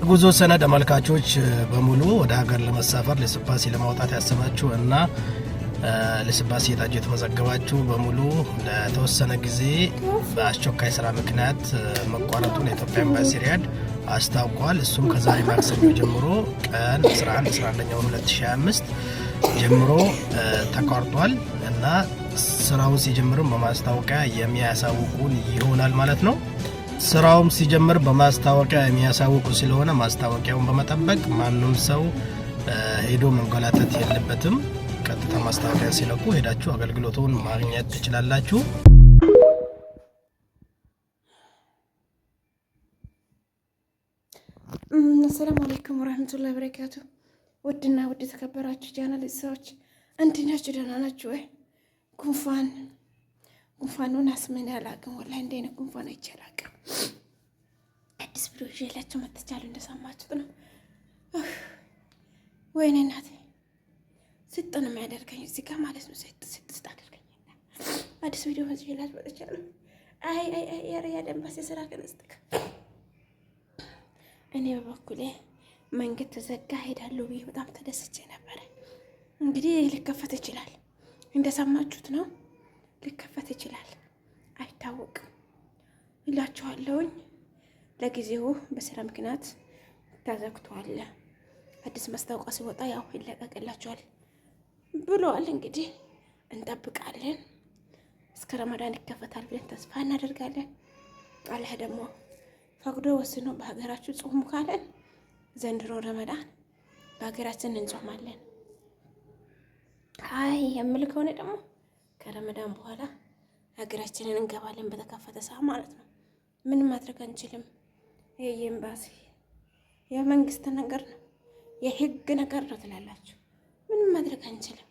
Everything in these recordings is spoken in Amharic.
ጉዞ ሰነድ አመልካቾች በሙሉ ወደ ሀገር ለመሳፈር ለስባሴ ለማውጣት ያሰባችሁ እና ለስባሴ ሄዳችሁ የተመዘገባችሁ በሙሉ ለተወሰነ ጊዜ በአስቸኳይ ስራ ምክንያት መቋረጡን የኢትዮጵያ ኤምባሲ ሪያድ አስታውቋል። እሱም ከዛሬ ማክሰኞ ጀምሮ ቀን 11/11/2025 ጀምሮ ተቋርጧል እና ስራውን ሲጀምርም በማስታወቂያ የሚያሳውቁን ይሆናል ማለት ነው። ስራውም ሲጀምር በማስታወቂያ የሚያሳውቁ ስለሆነ ማስታወቂያውን በመጠበቅ ማንም ሰው ሄዶ መንገላታት የለበትም። ቀጥታ ማስታወቂያ ሲለቁ ሄዳችሁ አገልግሎቱን ማግኘት ትችላላችሁ። አሰላሙ አለይኩም ወራህመቱላሂ ወበረካቱ። ውድና ውድ ተከበራችሁ ቻናል ሰዎች እንዴት ናችሁ? ደህና ናችሁ ወይ? ጉንፋኑን አስመን ያላቅም ወላሂ እንደ አይነት ጉንፋን አይቻላቅም። አዲስ ቪዲዮ ይዤላችሁ መጥቻለሁ። እንደሰማችሁት ነው። ወይኔ እናቴ ስጥን የሚያደርገኝ እዚህ ጋር ማለት ነው። ስጥ አደርገኝ አዲስ ቪዲዮ ይዤላችሁ መጥቻለሁ። አይ የሪያድ ኤምባሲ ስራ ከነስተክ እኔ በበኩሌ መንገድ ተዘጋ ሄዳለሁ ብዬ በጣም ተደስቼ ነበረ። እንግዲህ ሊከፈት ይችላል፣ እንደሰማችሁት ነው። ሊከፈት ይችላል፣ አይታወቅም እላችኋለሁኝ። ለጊዜው በስራ ምክንያት ተዘግቷል። አዲስ ማስታወቂያ ሲወጣ ያው ይለቀቅላችኋል ብለዋል። እንግዲህ እንጠብቃለን። እስከ ረመዳን ይከፈታል ብለን ተስፋ እናደርጋለን። አላህ ደግሞ ፈቅዶ ወስኖ በሀገራችሁ ጾሙ ካለን ዘንድሮ ረመዳን በሀገራችን እንጾማለን። አይ የምል ከሆነ ደግሞ ከረመዳን በኋላ ሀገራችንን እንገባለን በተከፈተ ሰዓት ማለት ነው። ምንም ማድረግ አንችልም። ይሄ የኤምባሲ የመንግስት ነገር ነው፣ የህግ ነገር ነው ትላላችሁ። ምንም ማድረግ አንችልም።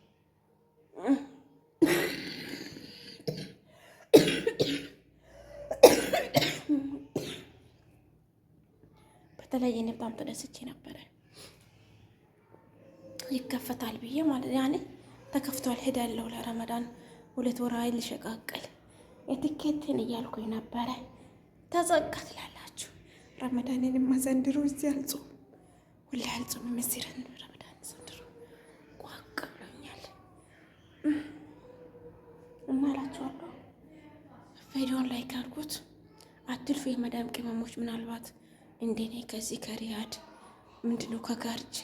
በተለይ እኔ በጣም ተደስቼ ነበረ ይከፈታል ብዬ ማለት ያኔ ተከፍቷል ሄዳለሁ ለረመዳን 2 ወር አይል ሸቃቀል የትኬትን እያልኩኝ ነበረ። ተዘጋ ትላላችሁ። ረመዳንን ማዘንድሮ እዚህ አልጾም ሁሌ አልጾም መስሪን ረመዳን ዘንድሮ ቋቅ ብሎኛል እና እላችኋለሁ። ቪዲዮን ላይክ አድርጉት፣ አትልፉ። የመዳም ቅመሞች ምናልባት እንደኔ ከዚህ ከሪያድ ምንድነው ከጋርጅ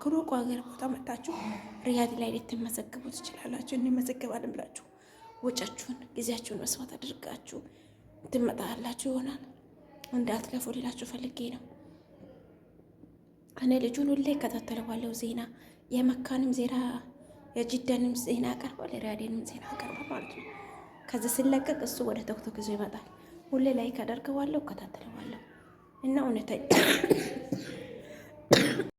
ከሩቅ ሀገር ቦታ መጣችሁ ሪያድ ላይ ልትመዘግቡ ትችላላችሁ። እንመዘገባለን ብላችሁ ወጫችሁን ጊዜያችሁን መስዋዕት አድርጋችሁ ትመጣላችሁ ይሆናል። እንዳትከፉ ሌላችሁ ፈልጌ ነው። እኔ ልጁን ሁሌ እከታተለዋለሁ። ዜና የመካንም ዜና የጅዳንም ዜና ያቀርባል፣ የሪያድንም ዜና ያቀርባል ማለት ነው። ከዚህ ሲለቀቅ እሱ ወደ ቶክቶክ ይዞ ይመጣል። ሁሌ ላይክ አደርገዋለሁ፣ እከታተለዋለሁ እና እውነተኛ